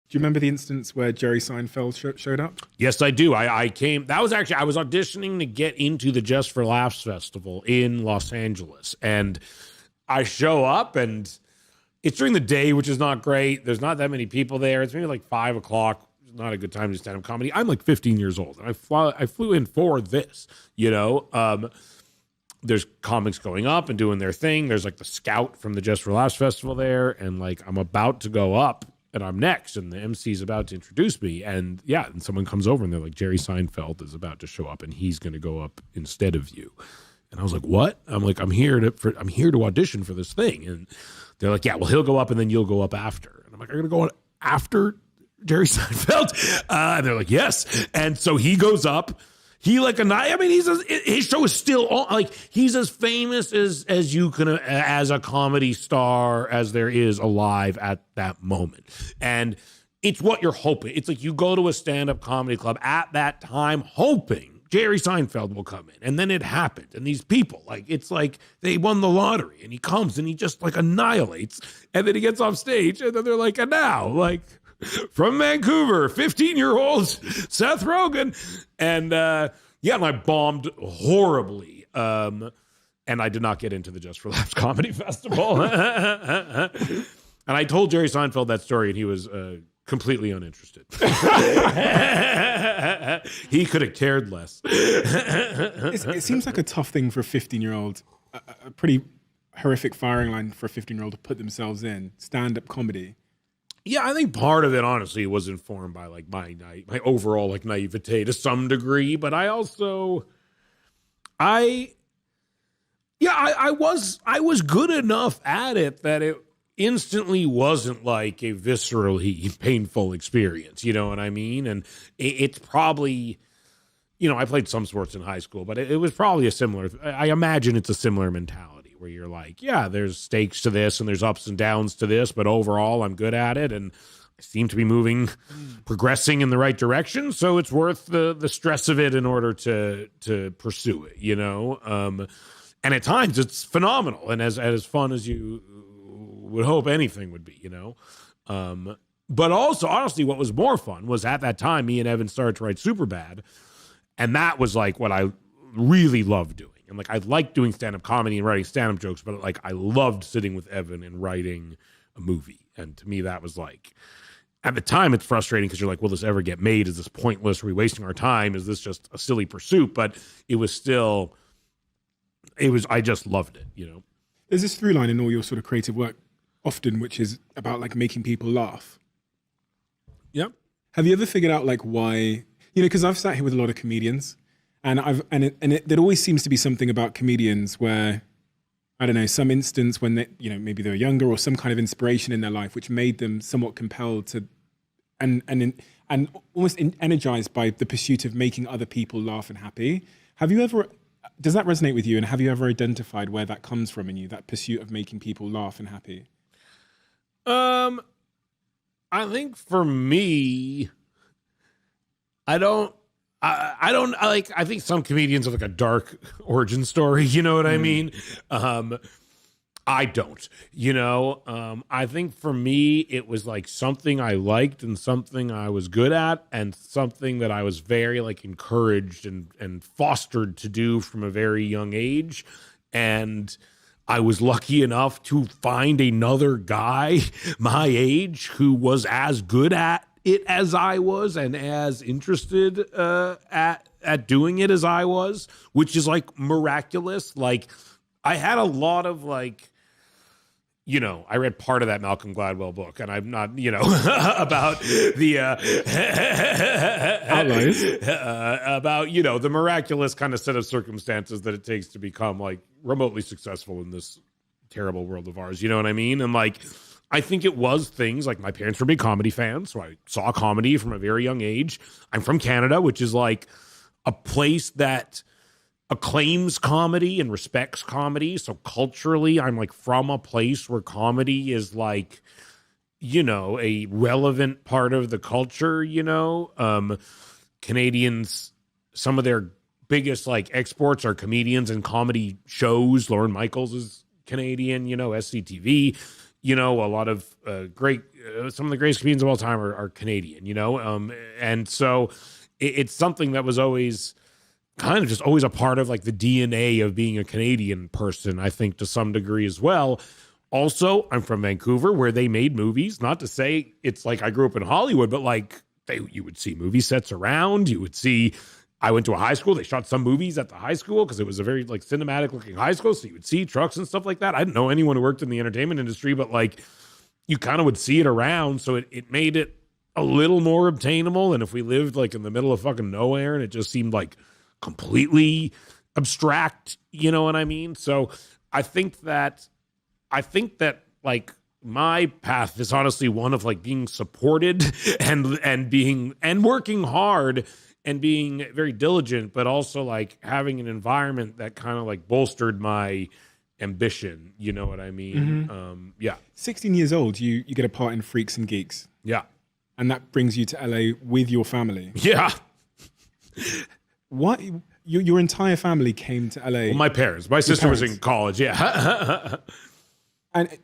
Do you remember the instance where Jerry Seinfeld showed up? Yes, I do. I was auditioning to get into the Just for Laughs Festival in Los Angeles. And I show up, and it's during the day, which is not great. There's not that many people there. It's maybe like 5 o'clock. It's not a good time to do stand-up comedy. I'm like 15 years old, and I flew in for this, There's comics going up and doing their thing. There's like the scout from the Just for Laughs Festival there, and like I'm about to go up, and I'm next, and the MC's about to introduce me, and someone comes over, and they're like, Jerry Seinfeld is about to show up, and he's going to go up instead of you. And I was like, what? I'm like, I'm here to audition for this thing. And they're like, yeah, well, he'll go up and then you'll go up after. And I'm like, are you going to go on after Jerry Seinfeld? And they're like, yes. And so he goes up. He his show is still on. Like, he's as famous as you can, as a comedy star as there is alive at that moment. And it's what you're hoping. It's like you go to a stand-up comedy club at that time hoping Jerry Seinfeld will come in. And then it happened. And these people, like, it's like they won the lottery, and he comes and he just like annihilates. And then he gets off stage, and then they're like, and now, like, from Vancouver, 15-year-old Seth Rogan. And and I bombed horribly. And I did not get into the Just for Laughs Comedy Festival. And I told Jerry Seinfeld that story, and he was completely uninterested. He could have cared less. It seems like a tough thing for a 15-year-old, a pretty horrific firing line for a 15-year-old to put themselves in, stand-up comedy. Yeah, I think part of it, honestly, was informed by like my overall like naivete to some degree, but I also, I was good enough at it that it instantly wasn't like a viscerally painful experience, you know what I mean? And it's probably, I played some sports in high school, but it was probably I imagine it's a similar mentality where you're like, yeah, there's stakes to this and there's ups and downs to this, but overall I'm good at it and I seem to be progressing in the right direction. So it's worth the stress of it in order to pursue it, and at times it's phenomenal and as fun as you would hope anything would be, but also honestly, what was more fun was at that time, me and Evan started to write Superbad. And that was like what I really loved doing. And like, I liked doing stand-up comedy and writing stand-up jokes, but like, I loved sitting with Evan and writing a movie. And to me, that was like, at the time, it's frustrating because you're like, will this ever get made? Is this pointless? Are we wasting our time? Is this just a silly pursuit? But I just loved it, There's this through line in all your sort of creative work often, which is about like making people laugh. Yep. Have you ever figured out like why, because I've sat here with a lot of comedians and there always seems to be something about comedians where, I don't know, some instance when they, maybe they're younger or some kind of inspiration in their life, which made them somewhat compelled to, and almost energized by the pursuit of making other people laugh and happy. Does that resonate with you? And have you ever identified where that comes from in you, that pursuit of making people laugh and happy? I think for me, I think some comedians have like a dark origin story, you know what I mean? I don't, I think for me, it was like something I liked and something I was good at and something that I was very like encouraged and fostered to do from a very young age. And I was lucky enough to find another guy my age who was as good at it as I was and as interested at doing it as I was, which is like miraculous. Like I had a lot of like, I read part of that Malcolm Gladwell book, and I'm not, about the about the miraculous kind of set of circumstances that it takes to become like remotely successful in this terrible world of ours. You know what I mean? And like, I think it was things like my parents were big comedy fans, so I saw comedy from a very young age. I'm from Canada, which is like a place that acclaims comedy and respects comedy. So culturally, I'm like from a place where comedy is like, a relevant part of the culture, Canadians, some of their biggest like exports are comedians and comedy shows. Lorne Michaels is Canadian, SCTV, a lot of great, some of the greatest comedians of all time are Canadian, and so it's something that was always kind of just always a part of like the DNA of being a Canadian person, I think, to some degree as well. Also, I'm from Vancouver, where they made movies. Not to say it's like I grew up in Hollywood, but like you would see movie sets around. You would see, I went to a high school. They shot some movies at the high school because it was a very like cinematic looking high school. So you would see trucks and stuff like that. I didn't know anyone who worked in the entertainment industry, but like you kind of would see it around. So it made it a little more obtainable. And if we lived like in the middle of fucking nowhere and it just seemed like completely abstract, you know what I mean? So I think that like my path is honestly one of like being supported and working hard and being very diligent, but also like having an environment that kind of like bolstered my ambition. You know what I mean? Yeah. 16 years old, you get a part in Freaks and Geeks. Yeah. And that brings you to LA with your family. Yeah. What? Your entire family came to LA? Well, my parents. My sister was in college. Yeah. And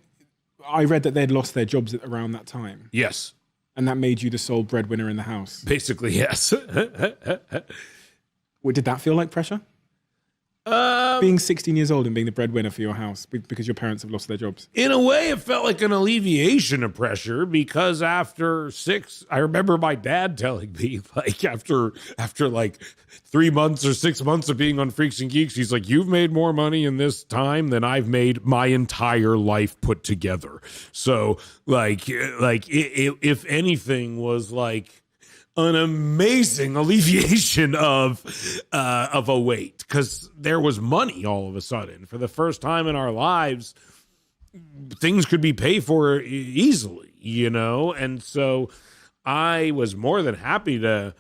I read that they'd lost their jobs at around that time. Yes. And that made you the sole breadwinner in the house. Basically, yes. Well, did that feel like pressure? Being 16 years old and being the breadwinner for your house because your parents have lost their jobs? In a way, it felt like an alleviation of pressure because after I remember my dad telling me, like, after like 3 months or 6 months of being on Freaks and Geeks, he's like, you've made more money in this time than I've made my entire life put together. So, like if anything was like an amazing alleviation of a weight, because there was money all of a sudden. For the first time in our lives, things could be paid for easily, and so I was more than happy to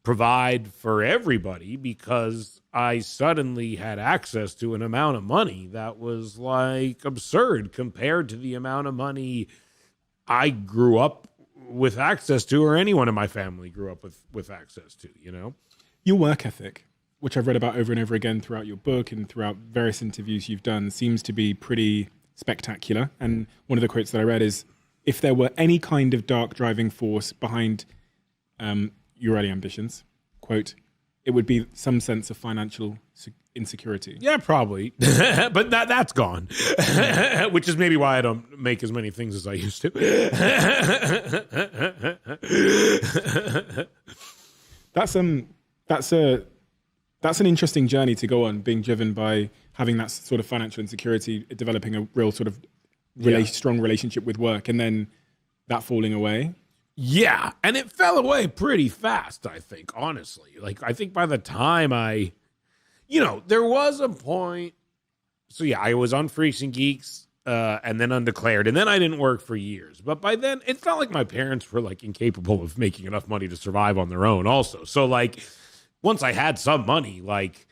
provide for everybody because I suddenly had access to an amount of money that was like absurd compared to the amount of money I grew up with access to, or anyone in my family grew up with access to, Your work ethic, which I've read about over and over again throughout your book and throughout various interviews you've done, seems to be pretty spectacular. And one of the quotes that I read is, if there were any kind of dark driving force behind your early ambitions, quote, it would be some sense of financial insecurity. Yeah, probably. But that's gone, which is maybe why I don't make as many things as I used to. That's an interesting journey to go on, being driven by having that sort of financial insecurity, developing a real sort of strong relationship with work, and then that falling away. Yeah, and it fell away pretty fast, I think, honestly. Like, I think by the time there was a point. So, yeah, I was on Freaks and Geeks and then Undeclared, and then I didn't work for years. But by then, it felt like my parents were, like, incapable of making enough money to survive on their own also. So, like, once I had some money, like,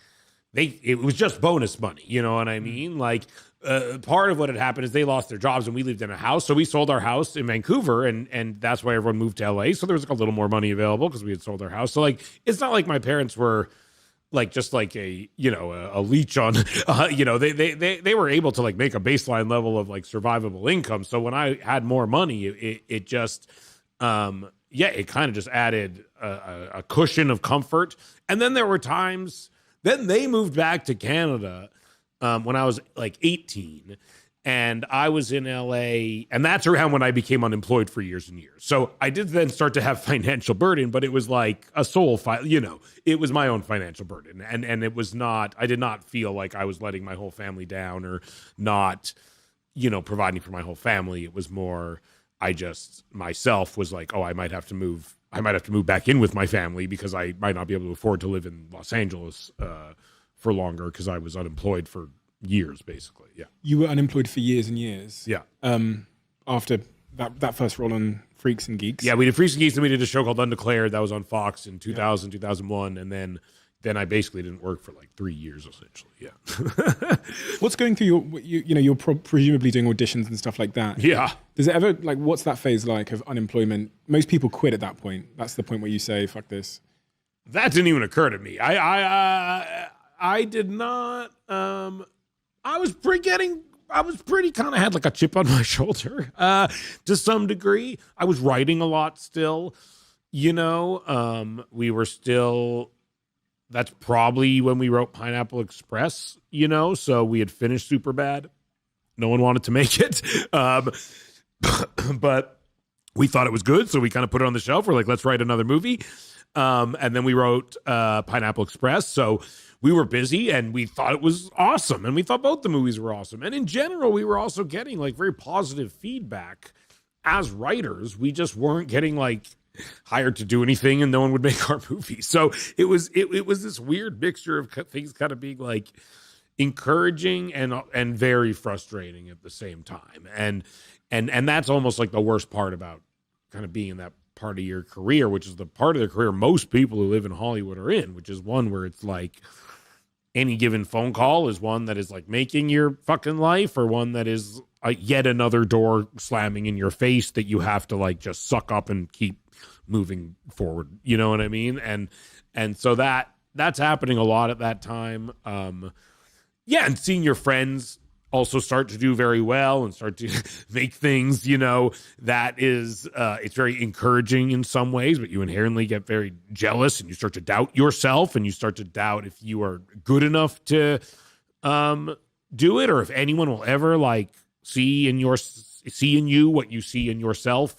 it was just bonus money, you know what I mean? Like, part of what had happened is they lost their jobs and we lived in a house. So we sold our house in Vancouver and that's why everyone moved to LA. So there was like a little more money available because we had sold our house. So like, it's not like my parents were like, just like a leech on, they were able to like make a baseline level of like survivable income. So when I had more money, it just, it kind of just added a cushion of comfort. And then there were times, then they moved back to Canada when I was like 18, and I was in LA, and that's around when I became unemployed for years and years. So I did then start to have financial burden, but it was like a it was my own financial burden. And it was not, I did not feel like I was letting my whole family down or not, providing for my whole family. It was more, I just myself was like, oh, I might have to move back in with my family because I might not be able to afford to live in Los Angeles for longer because I was unemployed for years, basically. Yeah. You were unemployed for years and years. Yeah. After that first role on Freaks and Geeks. Yeah, we did Freaks and Geeks, and we did a show called Undeclared that was on Fox in 2000, 2001, and then I basically didn't work for like 3 years, essentially. Yeah. What's going through you're presumably doing auditions and stuff like that. Yeah. Does it ever, like, what's that phase like of unemployment? Most people quit at that point. That's the point where you say, fuck this. That didn't even occur to me. I did not. I was getting pretty kind of had like a chip on my shoulder to some degree. I was writing a lot still, we were still, that's probably when we wrote Pineapple Express, so we had finished Superbad. No one wanted to make it. But we thought it was good, so we kind of put it on the shelf. We're like, let's write another movie. And then we wrote Pineapple Express. So we were busy and we thought it was awesome. And we thought both the movies were awesome. And in general, we were also getting like very positive feedback as writers. We just weren't getting like hired to do anything and no one would make our movie. So it was this weird mixture of things kind of being like encouraging and very frustrating at the same time. And that's almost like the worst part about kind of being in that part of your career, which is the part of the career most people who live in Hollywood are in, which is one where it's like any given phone call is one that is like making your fucking life, or one that is yet another door slamming in your face that you have to like just suck up and keep moving forward. You know what I mean? And so that's happening a lot at that time. And seeing your friends also start to do very well and start to make things, that is, it's very encouraging in some ways, but you inherently get very jealous and you start to doubt yourself and you start to doubt if you are good enough to do it, or if anyone will ever like see in you what you see in yourself,